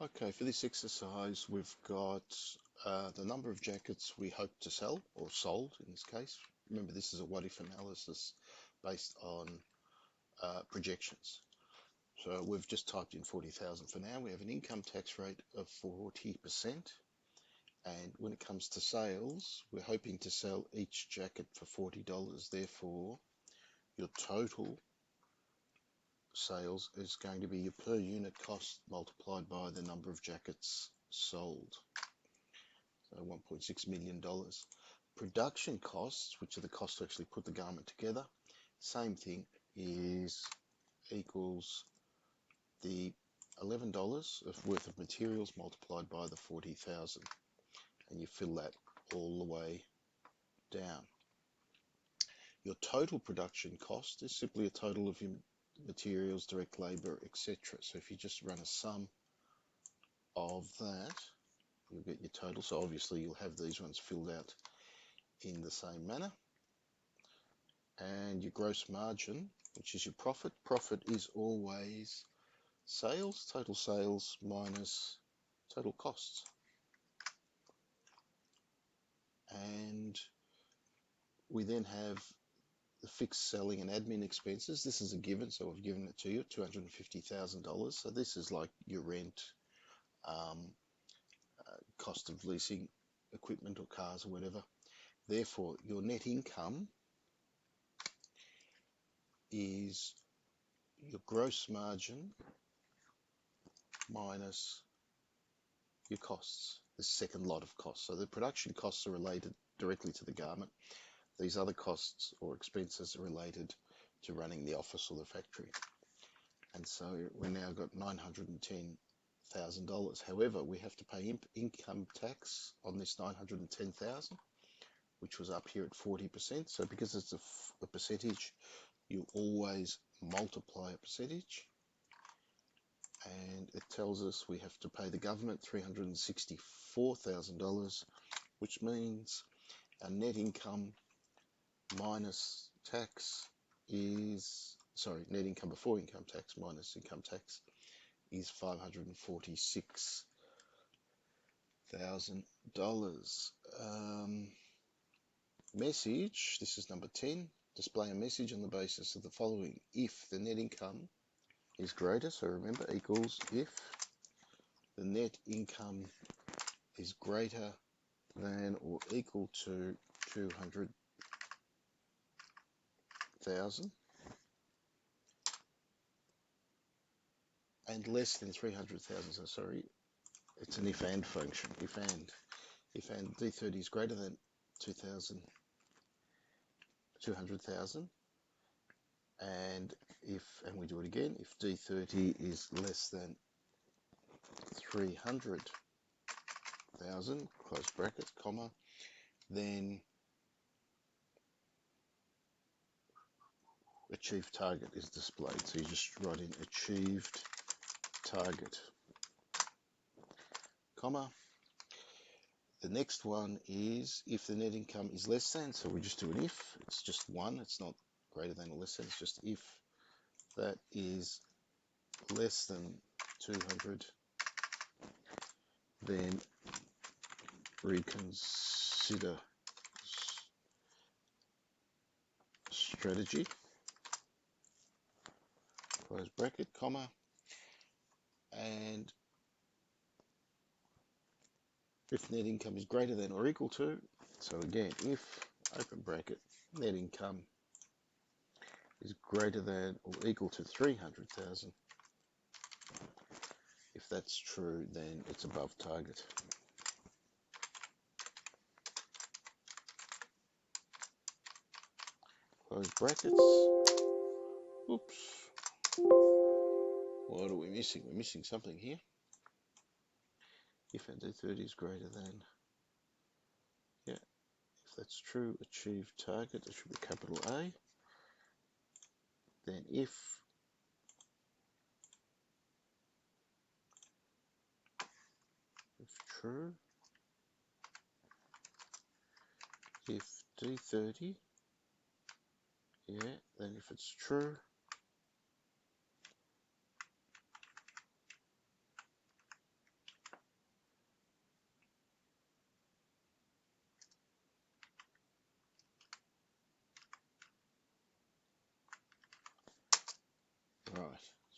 Okay, for this exercise, we've got the number of jackets we hope to sell, or sold in this case. Remember, this is a what-if analysis based on projections. So we've just typed in 40,000 for now. We have an income tax rate of 40%. And when it comes to sales, we're hoping to sell each jacket for $40. Therefore, your total sales is going to be your per unit cost multiplied by the number of jackets sold. So $1.6 million. Production costs, which are the costs to actually put the garment together, same thing, is equals the $11 of worth of materials multiplied by the 40,000, and you fill that all the way down. Your total production cost is simply a total of your materials, direct labor, etc. So if you just run a sum of that, you'll get your total. So obviously you'll have these ones filled out in the same manner. And your gross margin, which is your profit. Profit is always total sales minus total costs. And we then have the fixed selling and admin expenses. This is a given, so I've given it to you, $250,000. So this is like your rent, cost of leasing equipment or cars or whatever. Therefore, your net income is your gross margin minus your costs, the second lot of costs. So the production costs are related directly to the garment. These other costs or expenses are related to running the office or the factory. And so we now got $910,000. However, we have to pay income tax on this $910,000, which was up here at 40%. So because it's a percentage, you always multiply a percentage. And it tells us we have to pay the government $364,000, which means our net income minus tax is, net income before income tax minus income tax is $546,000. Message, this is number 10, display a message on the basis of the following. If the net income is greater, so remember, equals if the net income is greater than or equal to 200,000 and less than 300,000. So sorry, it's an if and function. If and D30 is greater than 200,000, and we do it again, if D30 is less than 300,000, close bracket, comma, then achieved target is displayed. So you just write in achieved target, comma. The next one is if the net income is less than, so we just do an if, it's just one, it's not greater than or less than, it's just if that is less than 200, then reconsider strategy, close bracket, comma, and if net income is greater than or equal to, so again, if, open bracket, net income is greater than or equal to 300,000, if that's true, then it's above target. Close brackets. Oops. What are we missing? We're missing something here. If D30 is greater than, yeah, if that's true, achieve target, it should be capital A. Then if true, if D30, yeah, then if it's true,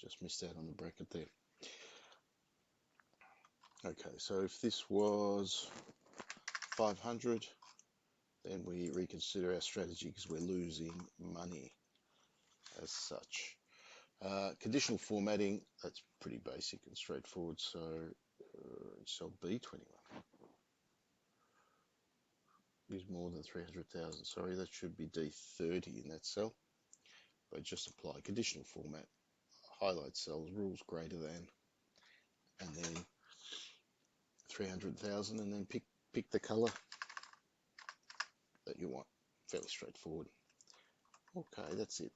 Just missed out on the bracket there. Okay, so if this was 500, then we reconsider our strategy because we're losing money as such. Conditional formatting, that's pretty basic and straightforward. So cell B21 is more than 300,000. Sorry, that should be D30 in that cell. But just apply conditional format, highlight cells, rules greater than, and then 300,000, and then pick the color that you want. Fairly straightforward. Okay, that's it.